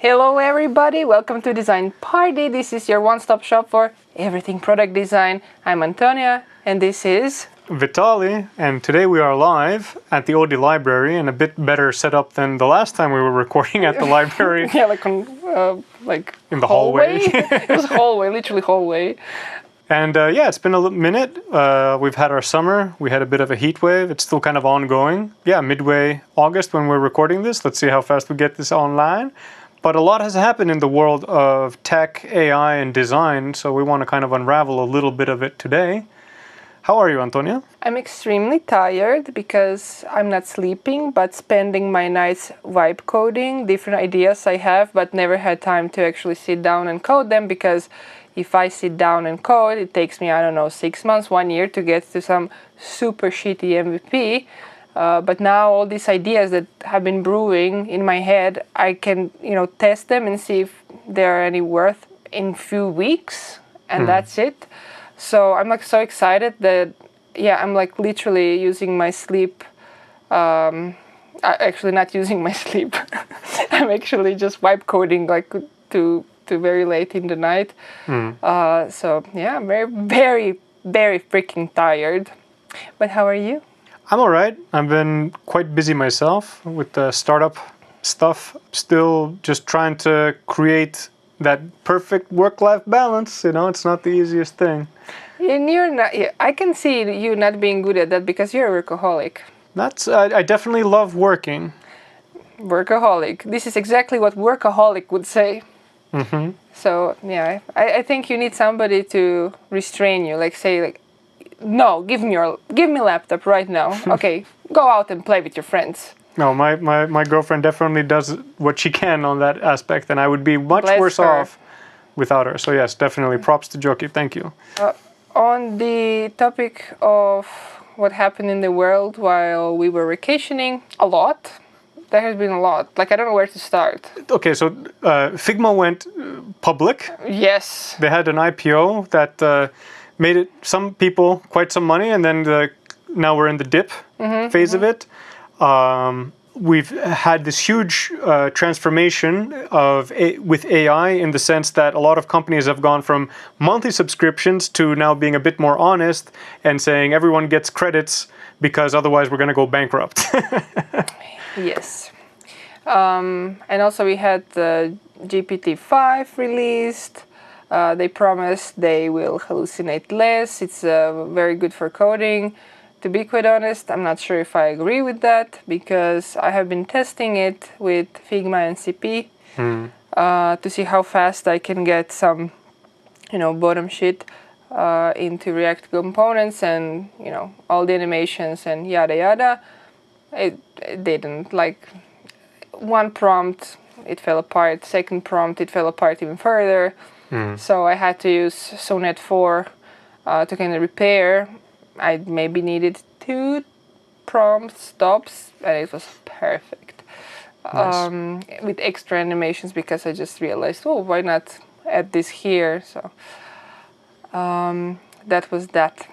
Hello everybody, welcome to Design Party. This is your one-stop shop for everything product design. I'm Antonija and this is Vitali, and today we are live at the OD library and a bit better set up than the last time we were recording at the library. Yeah, like on in the hallway. It was hallway, literally hallway. And yeah, it's been a minute. We've had our summer. We had a bit of a heat wave. It's still kind of ongoing. Yeah, midway August when we're recording this. Let's see how fast we get this online. But a lot has happened in the world of tech, AI, and design, so we want to kind of unravel a little bit of it today. How are you, Antonija? I'm extremely tired because I'm not sleeping, but spending my nights vibe coding, different ideas I have, but never had time to actually sit down and code them because if I sit down and code, it takes me, 6 months, 1 year to get to some super shitty MVP. But now all these ideas that have been brewing in my head, I can, test them and see if they're any worth in few weeks, and that's it. So I'm so excited that, I'm literally using my sleep. Actually not using my sleep. I'm actually just vibe coding to very late in the night. So yeah, I'm very, very, very freaking tired. But how are you? I'm all right. I've been quite busy myself with the startup stuff. Still just trying to create that perfect work-life balance. It's not the easiest thing. And you're not. I can see you not being good at that because you're a workaholic. I definitely love working. Workaholic. This is exactly what workaholic would say. Mm-hmm. So yeah, I think you need somebody to restrain you. No, give me laptop right now. Okay, go out and play with your friends. No, my girlfriend definitely does what she can on that aspect, and I would be much worse off without her. So yes, definitely props to Joki. Thank you. On the topic of what happened in the world while we were vacationing, a lot. There has been a lot. I don't know where to start. Okay, so Figma went public. Yes. They had an IPO that made it some people quite some money, and then now we're in the dip phase of it. We've had this huge transformation with AI in the sense that a lot of companies have gone from monthly subscriptions to now being a bit more honest and saying everyone gets credits because otherwise we're going to go bankrupt. Yes. And also we had the GPT-5 released. They promised they will hallucinate less. It's very good for coding. To be quite honest, I'm not sure if I agree with that because I have been testing it with Figma and CP to see how fast I can get some, bottom shit into React components and, all the animations and yada yada. It didn't. One prompt, it fell apart. Second prompt, it fell apart even further. So I had to use Sonnet 4 to kind of repair. I maybe needed 2 prompt stops, and it was perfect. Nice. With extra animations because I just realized, why not add this here? So that was that.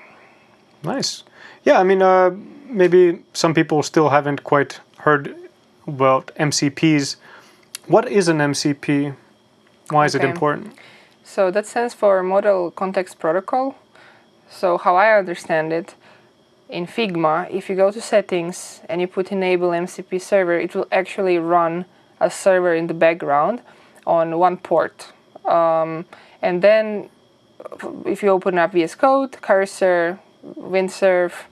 Nice. Yeah, maybe some people still haven't quite heard about MCPs. What is an MCP? Why is it important? So that stands for Model Context Protocol. So how I understand it, in Figma, if you go to settings and you put enable MCP server, it will actually run a server in the background on one port. And then if you open up VS Code, Cursor, Windsurf,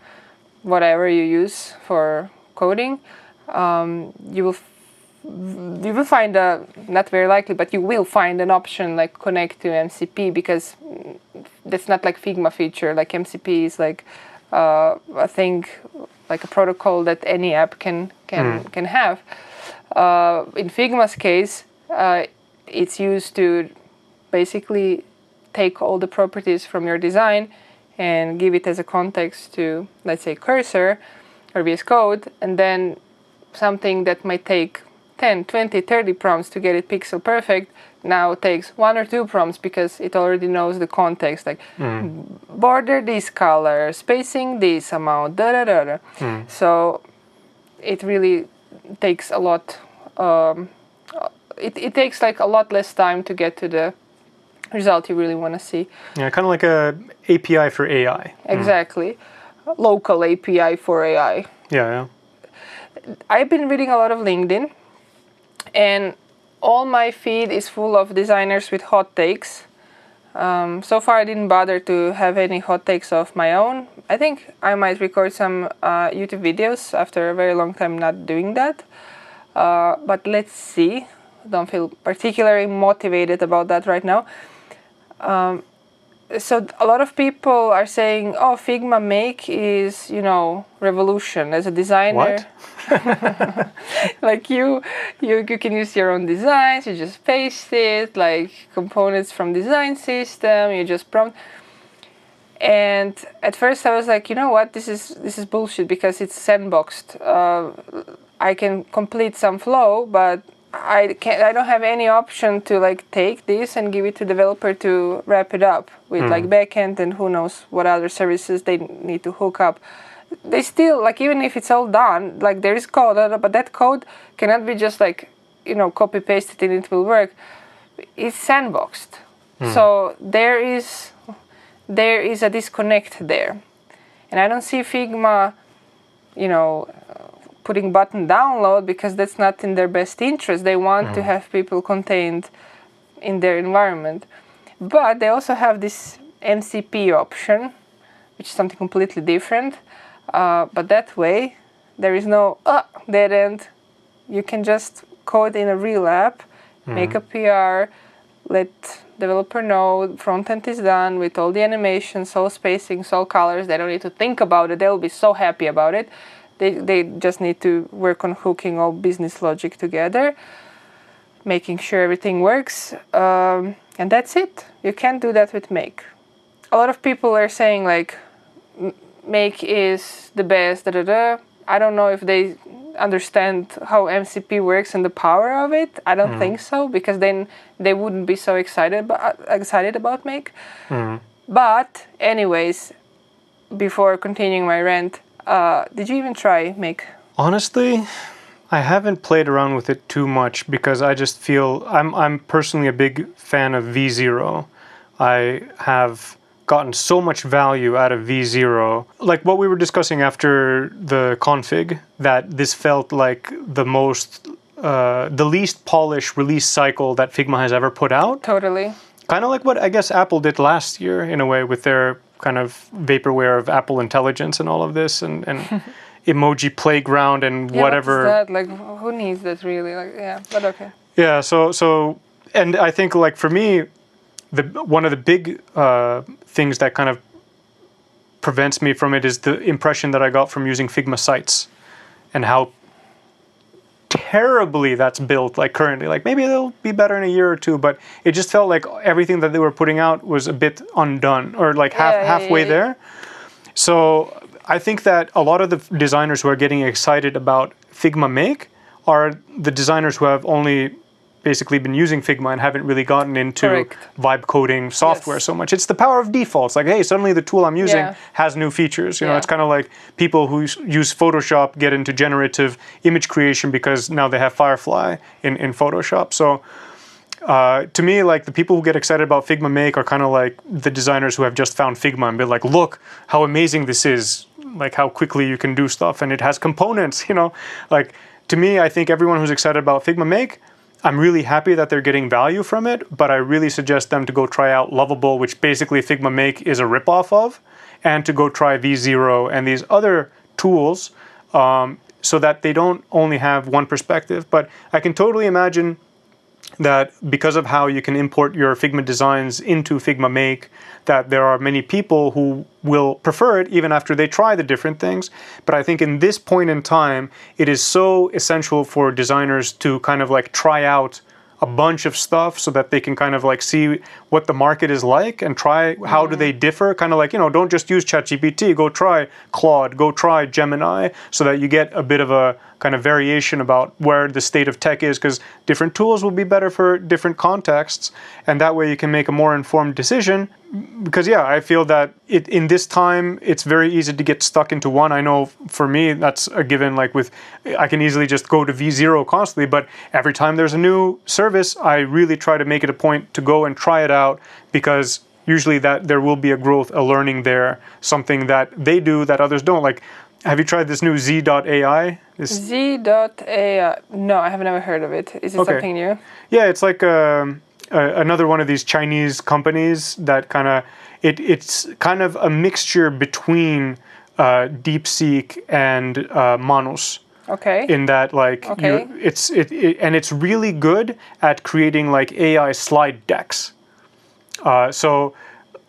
whatever you use for coding, you will find not very likely, but you will find an option like connect to MCP because that's not like Figma feature. Like MCP is a thing, like a protocol that any app can have. In Figma's case, it's used to basically take all the properties from your design and give it as a context to, let's say, Cursor or VS Code, and then something that might take 10, 20, 30 prompts to get it pixel perfect now takes 1 or 2 prompts because it already knows the context, border this color, spacing this amount, So it really takes a lot it takes like a lot less time to get to the result you really want to see. Yeah, kind of like a API for AI. Exactly. Local API for AI. Yeah. I've been reading a lot of LinkedIn, and all my feed is full of designers with hot takes. So far I didn't bother to have any hot takes of my own. I think I might record some YouTube videos after a very long time not doing that. But let's see. Don't feel particularly motivated about that right now. So a lot of people are saying, oh, Figma Make is, revolution. As a designer, What? like you can use your own designs, you just paste it, like components from design system, you just prompt. And at first I was like, you know what, this is bullshit because it's sandboxed. I can complete some flow, but I don't have any option to like take this and give it to developer to wrap it up with like backend and who knows what other services they need to hook up. They still, like, even if it's all done, like there is code, but that code cannot be just like, copy pasted and it will work. It's sandboxed. So there is a disconnect there. And I don't see Figma, putting button download because that's not in their best interest. They want to have people contained in their environment. But they also have this MCP option, which is something completely different. But that way, there is no dead end. You can just code in a real app, make a PR, let developer know front end is done with all the animations, all spacings, all colors. They don't need to think about it. They'll be so happy about it. They just need to work on hooking all business logic together, making sure everything works, and that's it. You can't do that with Make. A lot of people are saying like, Make is the best, I don't know if they understand how MCP works and the power of it. I don't think so, because then they wouldn't be so excited about Make. But anyways, before continuing my rant, did you even try Make? Honestly, I haven't played around with it too much because I just feel I'm personally a big fan of V0. I have gotten so much value out of V0. Like what we were discussing after the config, that this felt like the least polished release cycle that Figma has ever put out. Totally. Kind of like what I guess Apple did last year in a way with their kind of vaporware of Apple Intelligence and all of this and emoji playground and whatever. What's that? Like, who needs that really? Like, yeah, but okay. Yeah, so and I think like for me, one of the big things that kind of prevents me from it is the impression that I got from using Figma sites and how terribly that's built, like currently. Like maybe they'll be better in a year or two, but it just felt like everything that they were putting out was a bit undone or like halfway there. So I think that a lot of the designers who are getting excited about Figma Make are the designers who have only basically been using Figma and haven't really gotten into vibe coding software so much. It's the power of defaults. Like, hey, suddenly the tool I'm using has new features. You know, it's kind of like people who use Photoshop get into generative image creation because now they have Firefly in Photoshop. So to me, like the people who get excited about Figma Make are kind of like the designers who have just found Figma and be like, look how amazing this is, like how quickly you can do stuff and it has components, you know. Like to me, I think everyone who's excited about Figma Make, I'm really happy that they're getting value from it, but I really suggest them to go try out Lovable, which basically Figma Make is a ripoff of, and to go try V0 and these other tools so that they don't only have one perspective. But I can totally imagine that because of how you can import your Figma designs into Figma Make, that there are many people who will prefer it even after they try the different things. But I think in this point in time, it is so essential for designers to kind of like try out a bunch of stuff so that they can kind of like see what the market is like and try how do they differ. Kind of like, you know, don't just use ChatGPT, go try Claude, go try Gemini, so that you get a bit of a kind of variation about where the state of tech is, because different tools will be better for different contexts, and that way you can make a more informed decision. Because yeah, I feel that in this time it's very easy to get stuck into one. I know for me that's a given. Like I can easily just go to V0 constantly, but every time there's a new service, I really try to make it a point to go and try it out, because usually that there will be a growth, a learning there, something that they do that others don't. Like, have you tried this new Z.ai? Z.ai? No, I have never heard of it. Is it something new? Yeah, it's like another one of these Chinese companies that it's kind of a mixture between DeepSeek and Manus. Okay. In that, like, it's really good at creating like AI slide decks. So,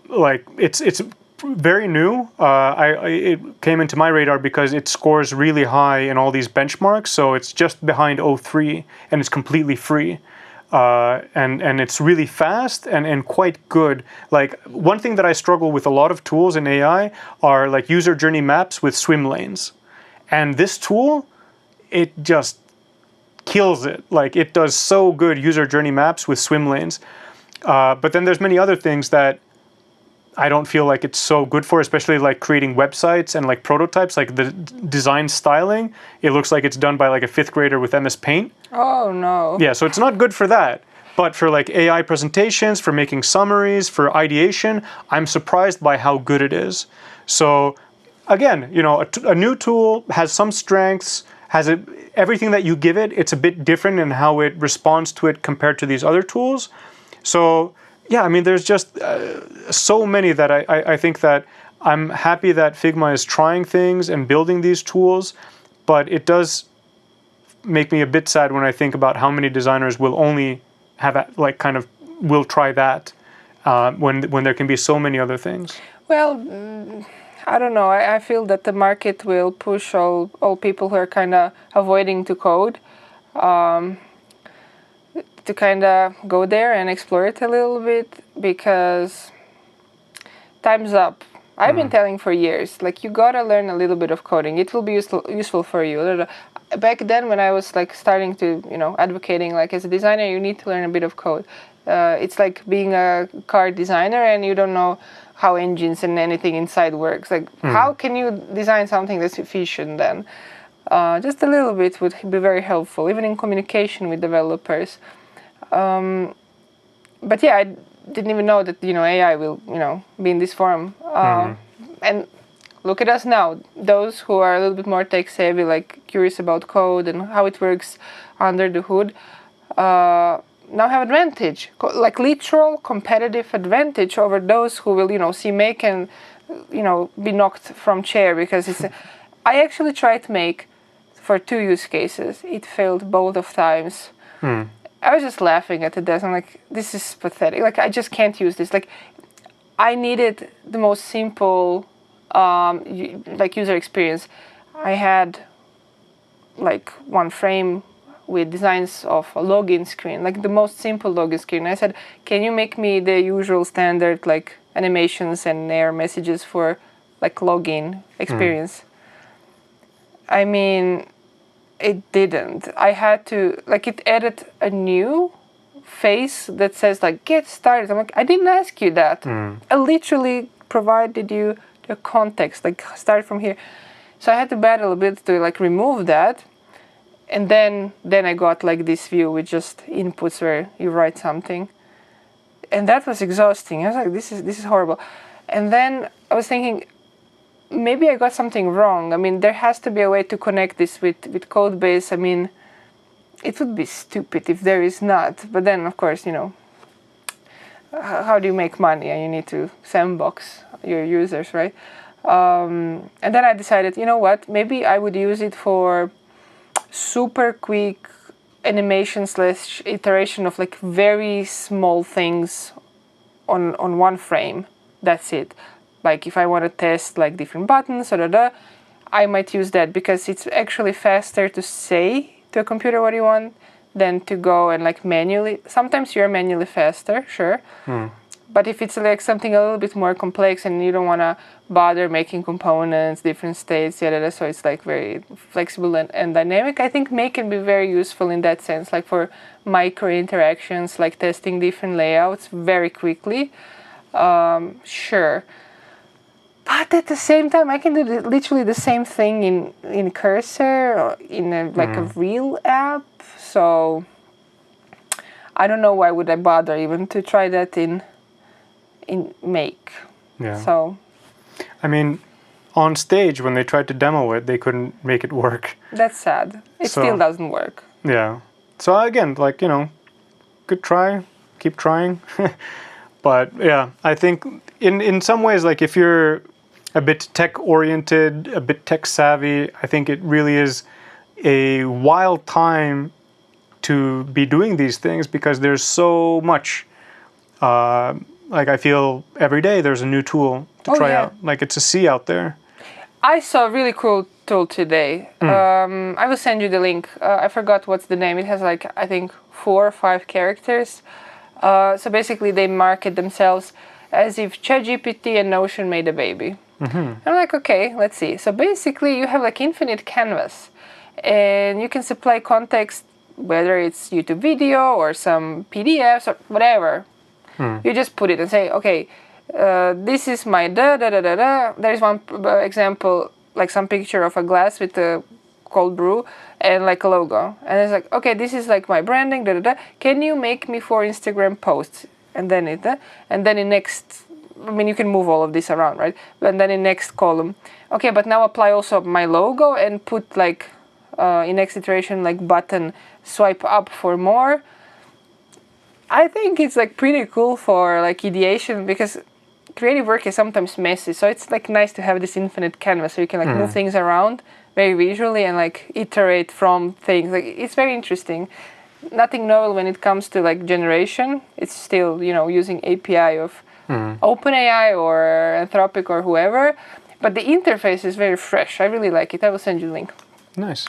like, it's very new. It came into my radar because it scores really high in all these benchmarks. So it's just behind O3, and it's completely free. And it's really fast and quite good. Like, one thing that I struggle with a lot of tools in AI are like user journey maps with swim lanes. And this tool, it just kills it. Like, it does so good user journey maps with swim lanes. But then there's many other things that I don't feel like it's so good for, especially like creating websites and like prototypes, like the design styling. It looks like it's done by like a 5th grader with MS Paint. Oh no. Yeah, so it's not good for that. But for like AI presentations, for making summaries, for ideation, I'm surprised by how good it is. So again, you know, a new tool has some strengths, everything that you give it, it's a bit different in how it responds to it compared to these other tools. So yeah, I mean, there's just so many that I think that I'm happy that Figma is trying things and building these tools, but it does make me a bit sad when I think about how many designers will only have will try that when there can be so many other things. Well, I don't know. I feel that the market will push all people who are kind of avoiding to code to kind of go there and explore it a little bit, because time's up. I've been telling for years, like, you gotta learn a little bit of coding. It will be useful for you. Back then, when I was like starting to, advocating, like, as a designer, you need to learn a bit of code. It's like being a car designer and you don't know how engines and anything inside works. Like, how can you design something that's efficient then? Just a little bit would be very helpful, even in communication with developers. But yeah, I didn't even know that, AI will, be in this form. And look at us now. Those who are a little bit more tech savvy, like curious about code and how it works under the hood, now have advantage, like literal competitive advantage over those who will, see Make and, be knocked from chair, because I actually tried Make for 2 use cases. It failed both of times. I was just laughing at the desk. I'm like, this is pathetic. Like, I just can't use this. Like, I needed the most simple, user experience. I had, like, one frame with designs of a login screen, like the most simple login screen. I said, can you make me the usual standard, like, animations and error messages for, like, login experience? I mean, it didn't. I had to, like, it added a new face that says, like, get started. I'm like, I didn't ask you that. I literally provided you the context, like, start from here. So I had to battle a bit to, like, remove that. And then I got, like, this view with just inputs where you write something. And that was exhausting. I was like, this is horrible. And then I was thinking, maybe I got something wrong. I mean, there has to be a way to connect this with Codebase. I mean, it would be stupid if there is not. But then, of course, how do you make money? And you need to sandbox your users, right? And then I decided, you know what? Maybe I would use it for super quick animation / iteration of, like, very small things on one frame. That's it. Like, if I want to test, like, different buttons, I might use that, because it's actually faster to say to a computer what you want than to go and, like, manually. Sometimes you're manually faster, sure. But if it's like something a little bit more complex and you don't want to bother making components, different states, yada, so it's like very flexible and dynamic, I think Make can be very useful in that sense, like for micro interactions, like testing different layouts very quickly. Sure. But at the same time, I can do literally the same thing in Cursor or in a real app. So I don't know why would I bother even to try that in Make. Yeah. So I mean, on stage when they tried to demo it, they couldn't make it work. that's sad. It still doesn't work. Yeah. So again, like, you know, good try, keep trying. But yeah, I think in some ways, like if you're a bit tech oriented, a bit tech savvy, I think it really is a wild time to be doing these things because there's so much. Like I feel every day there's a new tool to try out. Like it's a sea out there. I saw a really cool tool today. I will send you the link. I forgot what's the name. It has like, I think 4 or 5 characters. So basically they market themselves as if ChatGPT and Notion made a baby. I'm like, okay, let's see. So basically you have like infinite canvas and you can supply context, whether it's YouTube video or some PDFs or whatever. You just put it and say, okay, this is my da-da-da-da-da. There's one example, like some picture of a glass with a cold brew and like a logo. And it's like, okay, this is like my branding, da-da-da. Can you make me 4 Instagram posts? And then in next, I mean, you can move all of this around, right? And then in next column, okay, but now apply also my logo and put like, in next iteration, like button, swipe up for more. I think it's like pretty cool for like ideation because creative work is sometimes messy. So it's like nice to have this infinite canvas so you can like move things around very visually and like iterate from things. Like it's very interesting. Nothing novel when it comes to like generation. It's still, you know, using API of OpenAI or Anthropic or whoever. But the interface is very fresh. I really like it. I will send you the link. Nice.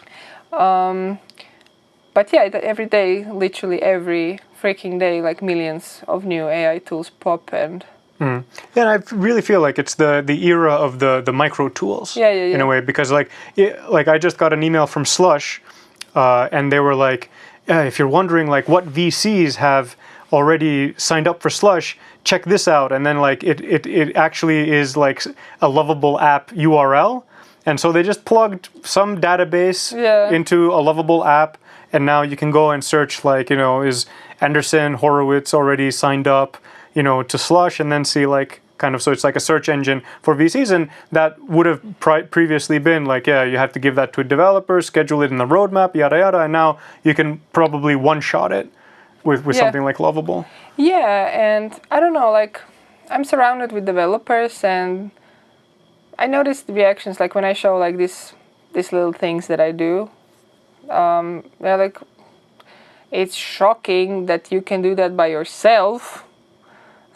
But yeah, every day, literally every freaking day, like millions of new AI tools pop and... Yeah, and I really feel like it's the era of the micro tools in a way, because like I just got an email from Slush and they were like, if you're wondering like what VCs have already signed up for Slush, check this out. And then like it actually is like a Lovable app URL. And so they just plugged some database into a Lovable app. And now you can go and search like, you know, is Anderson Horowitz already signed up, you know, to Slush, and then see like kind of, so it's like a search engine for VCs. And that would have previously been like, yeah, you have to give that to a developer, schedule it in the roadmap, yada, yada. And now you can probably one-shot it with something like Lovable. Yeah, and I don't know, like I'm surrounded with developers and I noticed the reactions like when I show like these little things that I do. They're like, it's shocking that you can do that by yourself.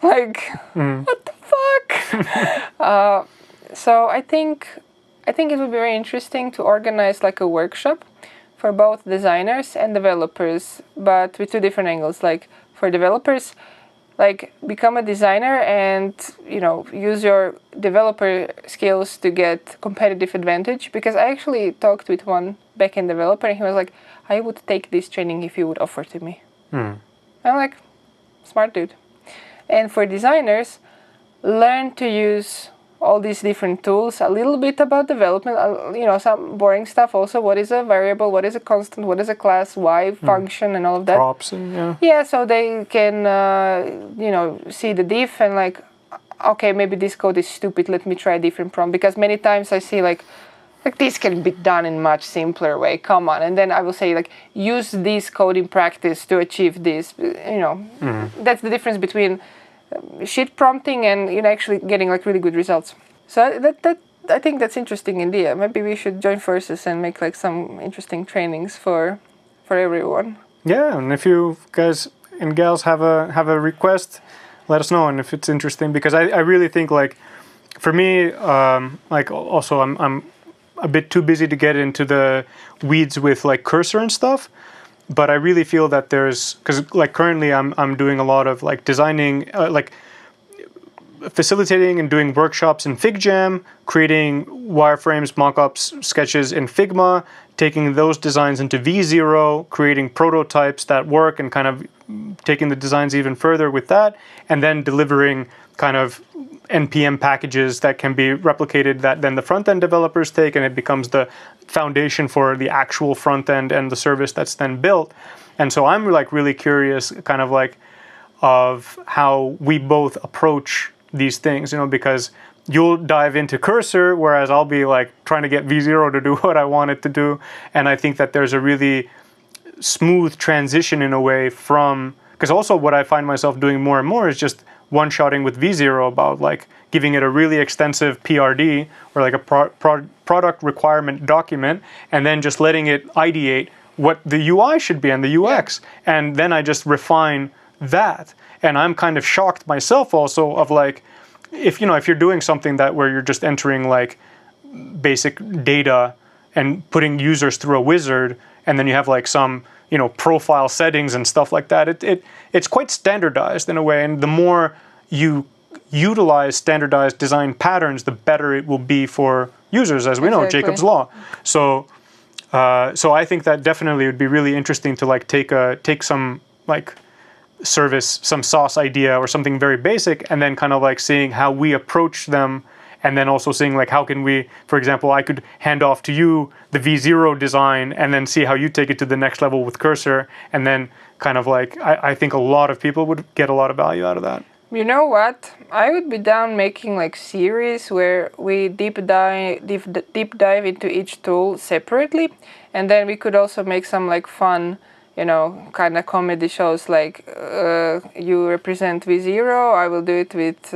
Like, what the fuck? So I think it would be very interesting to organize like a workshop for both designers and developers, but with 2 different angles. Like for developers, like become a designer and, you know, use your developer skills to get competitive advantage. Because I actually talked with one backend developer and he was like, I would take this training if you would offer to me. I'm like, smart dude. And for designers, learn to use all these different tools, a little bit about development, you know, some boring stuff also. What is a variable? What is a constant? What is a class? Why function and all of that? Props and yeah, so they can, you know, see the diff and like, okay, maybe this code is stupid. Let me try a different prompt. Because many times I see like this can be done in much simpler way. Come on. And then I will say like, use this code in practice to achieve this. You know, that's the difference between shit prompting and, you know, actually getting like really good results. So that I think that's interesting idea. Maybe we should join forces and make like some interesting trainings for everyone. Yeah, and if you guys and gals have a request, let us know. And if it's interesting, because I really think like, for me, like also I'm a bit too busy to get into the weeds with like Cursor and stuff. But I really feel that there's, because like currently I'm doing a lot of like designing, like facilitating and doing workshops in FigJam, creating wireframes, mockups, sketches in Figma, taking those designs into V0, creating prototypes that work and kind of taking the designs even further with that, and then delivering kind of NPM packages that can be replicated that then the front-end developers take, and it becomes the foundation for the actual front-end and the service that's then built. And so I'm like really curious kind of like of how we both approach these things, you know, because you'll dive into Cursor, whereas I'll be like trying to get V0 to do what I want it to do. And I think that there's a really smooth transition in a way from, because also what I find myself doing more and more is just one-shotting with V0 about like giving it a really extensive PRD or like a product requirement document, and then just letting it ideate what the UI should be and the UX. Yeah. And then I just refine that. And I'm kind of shocked myself also of like, if you're doing something that where you're just entering like basic data and putting users through a wizard, and then you have like some, profile settings and stuff like that, it's quite standardized in a way. And the more you utilize standardized design patterns, the better it will be for users, as we know, Jacob's law. So I think that definitely would be really interesting to like take some like service, some sauce idea or something very basic, and then kind of like seeing how we approach them, and then also seeing like how can we, for example, I could hand off to you the V0 design and then see how you take it to the next level with Cursor, and then kind of like I think a lot of people would get a lot of value out of that. You know what? I would be down making like series where we deep dive into each tool separately, and then we could also make some like fun, kind of comedy shows, like you represent V0, I will do it with,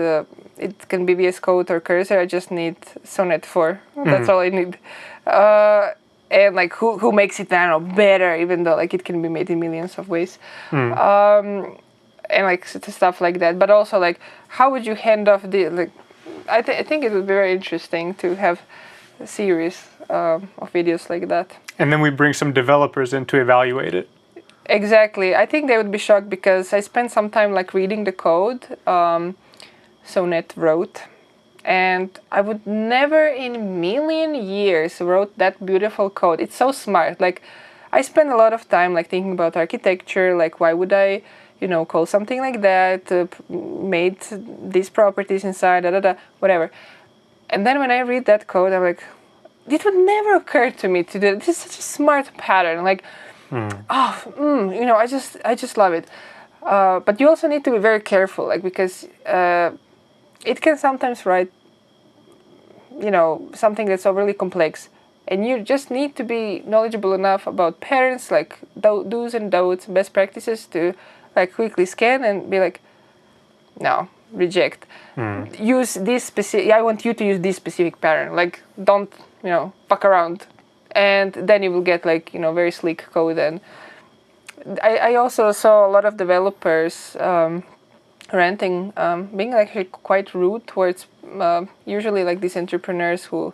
it can be VS Code or Cursor, I just need Sonnet 4, that's all I need. And like who makes it, I don't know, better, even though like it can be made in millions of ways. And like stuff like that, but also like how would you hand off the, like, I think it would be very interesting to have a series of videos like that. And then we bring some developers in to evaluate it. Exactly. I think they would be shocked because I spent some time like reading the code Sonnet wrote, and I would never in a million years wrote that beautiful code. It's so smart. Like I spend a lot of time like thinking about architecture, like why would I call something like that, made these properties inside, whatever. And then when I read that code, I'm like, it would never occur to me to do this. Is such a smart pattern. Like, I just love it. But you also need to be very careful, like, because it can sometimes write, something that's overly complex. And you just need to be knowledgeable enough about patterns, like do's and don'ts, best practices to like quickly scan and be like, no, reject. Use this specific, I want you to use this specific pattern. Like, don't, fuck around. And then you will get like, very sleek code. And I also saw a lot of developers ranting, being like quite rude towards usually like these entrepreneurs who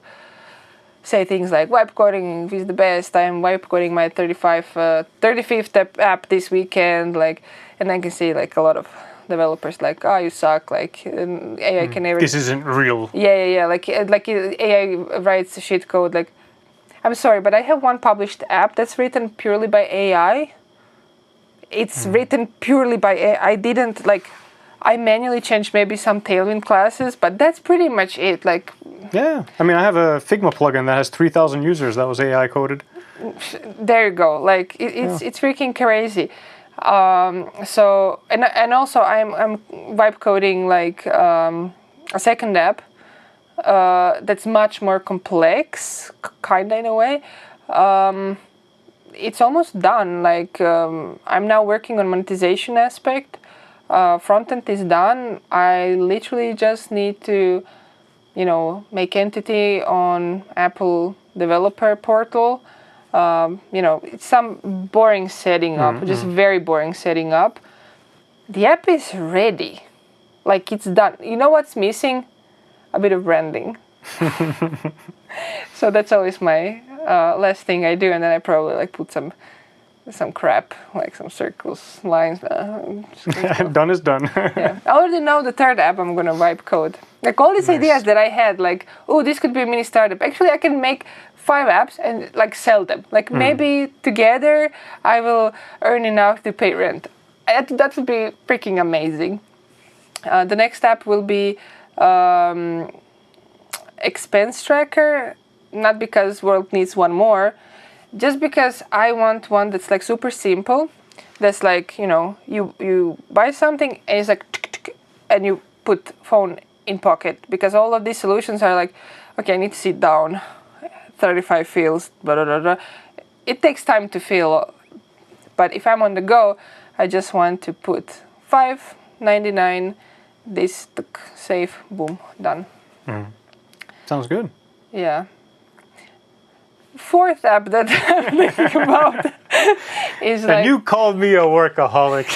say things like wipe coding is the best. I'm wipe coding my 35th app this weekend. Like, and I can see like a lot of developers like, oh, you suck. Like AI can never. This isn't real. Yeah. Like AI writes shit code. Like, I'm sorry, but I have one published app that's written purely by AI. It's written purely by AI. I didn't like. I manually changed maybe some Tailwind classes, but that's pretty much it. Like. Yeah, I mean, I have a Figma plugin that has 3,000 users that was AI coded. There you go. Like it's freaking crazy. So and also I'm vibe coding like a second app that's much more complex, kinda in a way. It's almost done. Like I'm now working on monetization aspect. Frontend is done. I literally just need to make entity on Apple developer portal. It's some boring setting up, just very boring setting up. The app is ready. Like, it's done. You know what's missing? A bit of branding. So that's always my last thing I do, and then I probably like put some some crap, like some circles, lines. Done is done. Yeah, I already know the third app I'm gonna wipe code. Like all these ideas that I had, like, oh, this could be a mini startup. Actually, I can make 5 apps and like sell them. Like maybe together I will earn enough to pay rent. That would be freaking amazing. The next app will be expense tracker. Not because world needs one more, just because I want one that's like super simple. That's like, you know, you buy something and it's like, and you put phone in pocket, because all of these solutions are like, okay, I need to sit down, 35 fields, blah, blah, blah, blah. It takes time to fill, but if I'm on the go, I just want to put $5.99, this, save, boom, done. Sounds good. Yeah. Fourth app that I'm thinking about is like... And you called me a workaholic.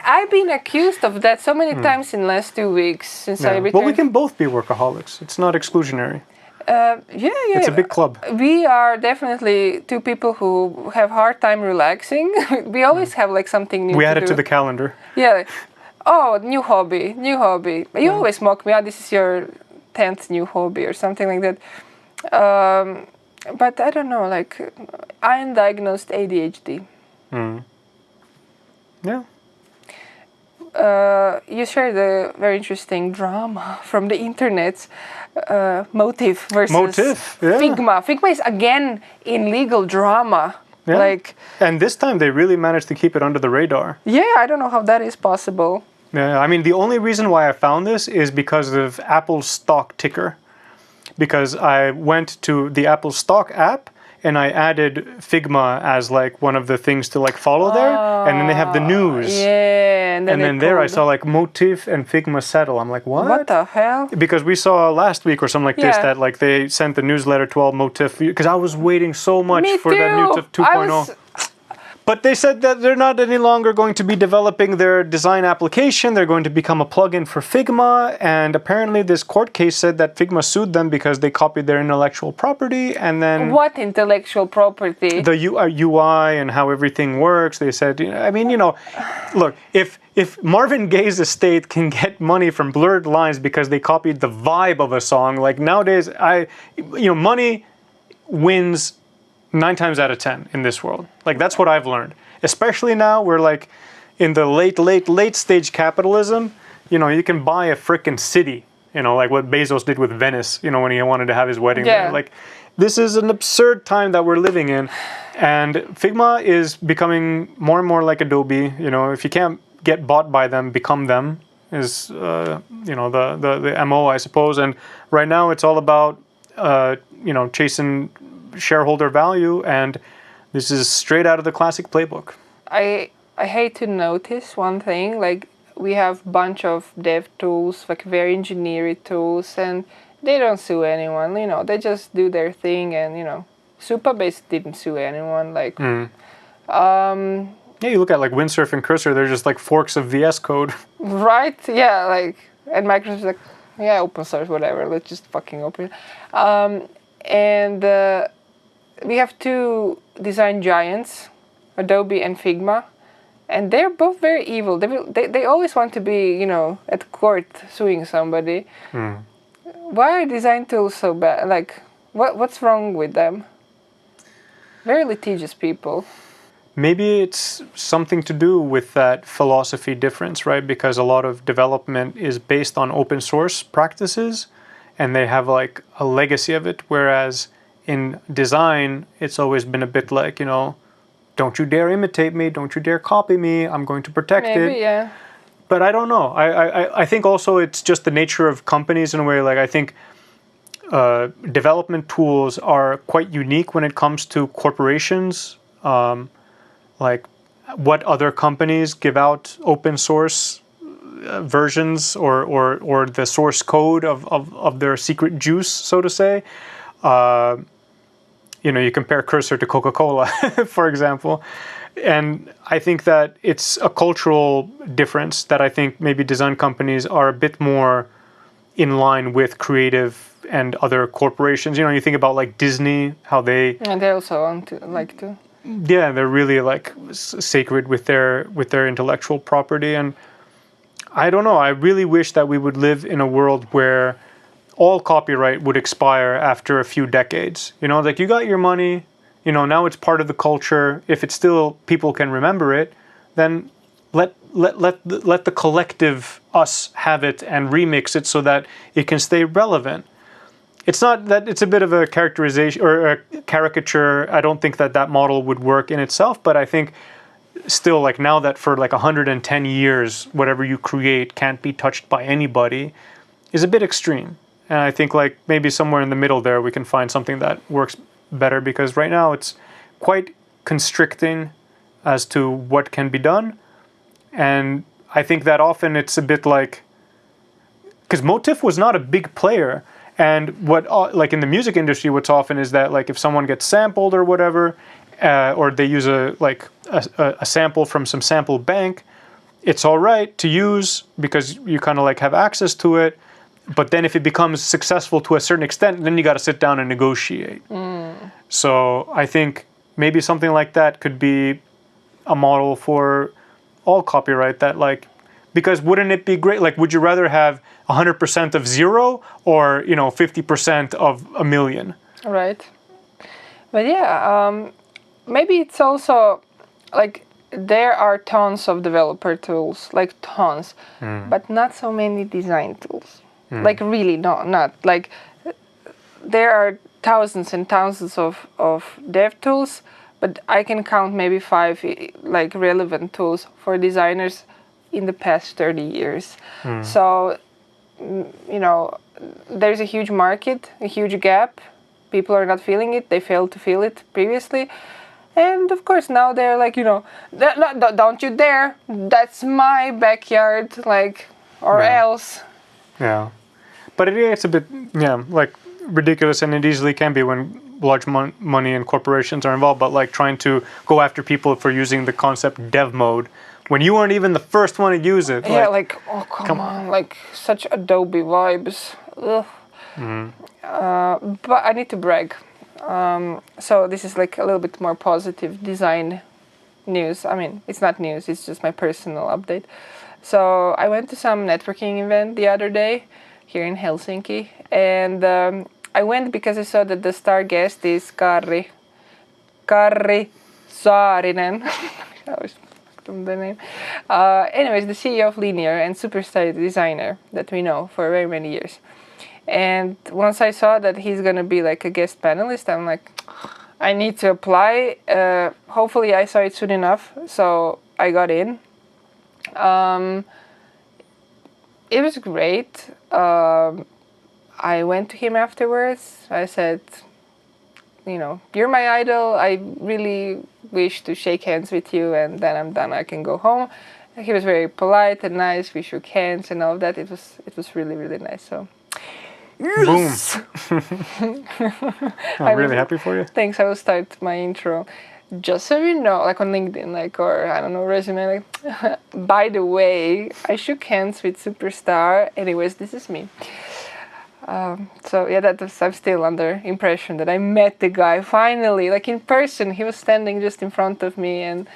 I've been accused of that so many times in the last 2 weeks since I returned. Well, we can both be workaholics. It's not exclusionary. Yeah. It's a big club. We are definitely 2 people who have hard time relaxing. We always have like something new to do. We add it to the calendar. Yeah. Oh, new hobby. You always mock me, this is your 10th new hobby or something like that. But I don't know, like, undiagnosed ADHD. Yeah. You shared a very interesting drama from the internet. Motif versus Figma. Figma is again in legal drama. Yeah. Like, and this time they really managed to keep it under the radar. Yeah, I don't know how that is possible. Yeah, I mean, the only reason why I found this is because of Apple's stock ticker. Because I went to the Apple Stock app and I added Figma as like one of the things to like follow there, and then they have the news. Yeah, and then there I saw like Motif and Figma settle. I'm like, what? What the hell? Because we saw last week or something like this that like they sent the newsletter to all Motif, because I was waiting so much for that Motif 2.0. But they said that they're not any longer going to be developing their design application. They're going to become a plugin for Figma. And apparently this court case said that Figma sued them because they copied their intellectual property. And then... What intellectual property? The UI and how everything works. They said, I mean, you know, look, if Marvin Gaye's estate can get money from blurred lines because they copied the vibe of a song, like nowadays, money wins 9 times out of 10 in this world. Like, that's what I've learned. Especially now, we're like in the late stage capitalism. You know, you can buy a frickin' city, you know, like what Bezos did with Venice, you know, when he wanted to have his wedding there. Like, this is an absurd time that we're living in. And Figma is becoming more and more like Adobe. You know, if you can't get bought by them, become them is, the MO, I suppose. And right now it's all about, chasing shareholder value, and this is straight out of the classic playbook. I hate to notice one thing, like we have a bunch of dev tools, like very engineering tools, and they don't sue anyone, you know, they just do their thing, and you know, Supabase didn't sue anyone, like yeah, you look at like Windsurf and Cursor, they're just like forks of VS Code. Right, yeah, like, and Microsoft's like, yeah, open source, whatever, let's just fucking open it. We have 2 design giants, Adobe and Figma, and they're both very evil. They always want to be, you know, at court suing somebody. Why are design tools so bad? Like, what's wrong with them? Very litigious people. Maybe it's something to do with that philosophy difference, right? Because a lot of development is based on open source practices, and they have like a legacy of it, whereas in design, it's always been a bit like, you know, don't you dare imitate me, don't you dare copy me, I'm going to protect it. Yeah. But I don't know. I think also it's just the nature of companies in a way. Like, I think development tools are quite unique when it comes to corporations. Like, what other companies give out open source versions or the source code of their secret juice, so to say. You compare Cursor to Coca-Cola, for example. And I think that it's a cultural difference that I think maybe design companies are a bit more in line with creative and other corporations. You know, you think about like Disney, how they... And they also want to like to... yeah, they're really like sacred with their intellectual property. And I don't know, I really wish that we would live in a world where all copyright would expire after a few decades. You know, like you got your money, you know, now it's part of the culture. If it's still, people can remember it, then let the collective us have it and remix it so that it can stay relevant. It's not that it's a bit of a characterization or a caricature. I don't think that model would work in itself, but I think still, like, now that for like 110 years, whatever you create can't be touched by anybody is a bit extreme. And I think like maybe somewhere in the middle there we can find something that works better, because right now it's quite constricting as to what can be done. And I think that often it's a bit like, because Motif was not a big player. And what, like in the music industry, what's often is that like if someone gets sampled or whatever, or they use a sample from some sample bank, it's all right to use because you kind of like have access to it. But then if it becomes successful to a certain extent, then you got to sit down and negotiate. So I think maybe something like that could be a model for all copyright, that like, because wouldn't it be great? Like, would you rather have 100% of zero or, you know, 50% of a million? Right. But yeah, maybe it's also like there are tons of developer tools, like tons, but not so many design tools. Like really not like there are thousands and thousands of dev tools, but I can count maybe 5 like relevant tools for designers in the past 30 years. So, you know, there's a huge market, a huge gap. People are not feeling it. They failed to feel it previously. And of course now they're like, you know, don't you dare. That's my backyard, like, or else. Yeah. But it's a bit, like ridiculous, and it easily can be when large money and corporations are involved, but like trying to go after people for using the concept dev mode when you weren't even the first one to use it. Yeah, like oh, come on, like such Adobe vibes. Ugh. But I need to brag. So this is like a little bit more positive design news. I mean, it's not news, it's just my personal update. So I went to some networking event the other day here in Helsinki, and I went because I saw that the star guest is Karri Saarinen. I always fucked the name. Anyways, the CEO of Linear and superstar designer that we know for very many years. And once I saw that he's gonna be like a guest panelist, I'm like, I need to apply. Hopefully I saw it soon enough, so I got in. It was great. I went to him afterwards. I said, you know, you're my idol. I really wish to shake hands with you, and then I'm done. I can go home. And he was very polite and nice. We shook hands and all of that. It was really, really nice. So, yes! Boom. I'm really happy for you. Thanks. I will start my intro. Just so you know, like on LinkedIn, like, or I don't know, resume, like, by the way, I shook hands with Superstar. Anyways, this is me. So yeah, I'm still under impression that I met the guy finally, like in person. He was standing just in front of me, and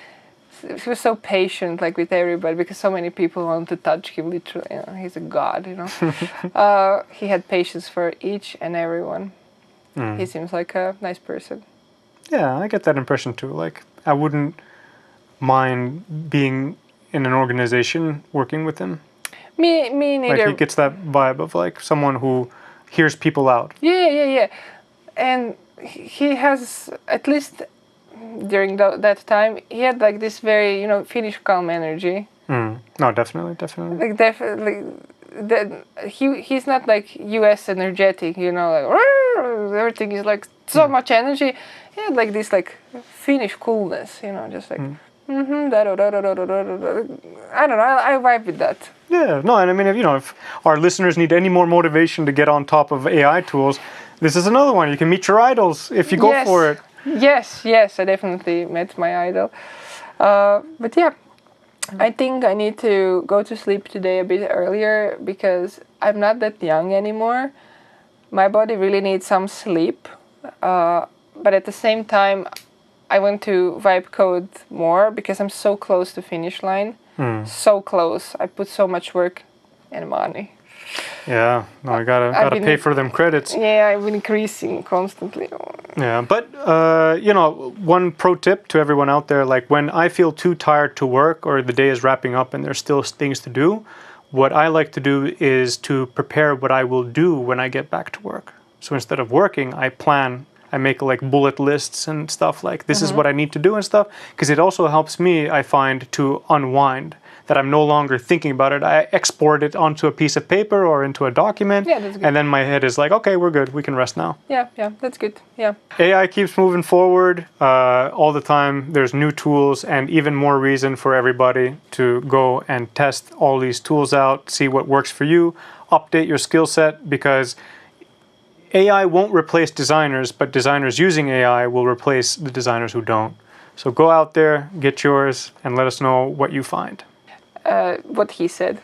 he was so patient, like with everybody, because so many people want to touch him. Literally, you know, he's a god, you know. He had patience for each and everyone. He seems like a nice person. Yeah, I get that impression too. Like, I wouldn't mind being in an organization working with him. Me neither. Like, he gets that vibe of like someone who hears people out. Yeah. And he has, at least during that time, he had like this very, you know, Finnish calm energy. No, definitely. Like definitely, he's not like US energetic, you know, like everything is like so much energy. He had like this like Finnish coolness, you know, just like I don't know, I vibe with that. Yeah, no, and I mean, if our listeners need any more motivation to get on top of AI tools, this is another one. You can meet your idols if you go for it. Yes, I definitely met my idol. But yeah, I think I need to go to sleep today a bit earlier because I'm not that young anymore. My body really needs some sleep. But at the same time, I want to vibe code more because I'm so close to finish line. So close. I put so much work and money. Yeah, no, I gotta pay for them credits. Yeah, I've been increasing constantly. Yeah, but you know, one pro tip to everyone out there: like when I feel too tired to work, or the day is wrapping up and there's still things to do, what I like to do is to prepare what I will do when I get back to work. So instead of working, I plan. I make like bullet lists and stuff like this is what I need to do and stuff, because it also helps me, I find, to unwind, that I'm no longer thinking about it. I export it onto a piece of paper or into a document, and then my head is like, okay, we're good, we can rest now. Yeah, that's good. Yeah. AI keeps moving forward all the time. There's new tools and even more reason for everybody to go and test all these tools out, see what works for you, update your skill set, because AI won't replace designers, but designers using AI will replace the designers who don't. So go out there, get yours, and let us know what you find. What he said.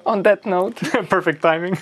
On that note. Perfect timing.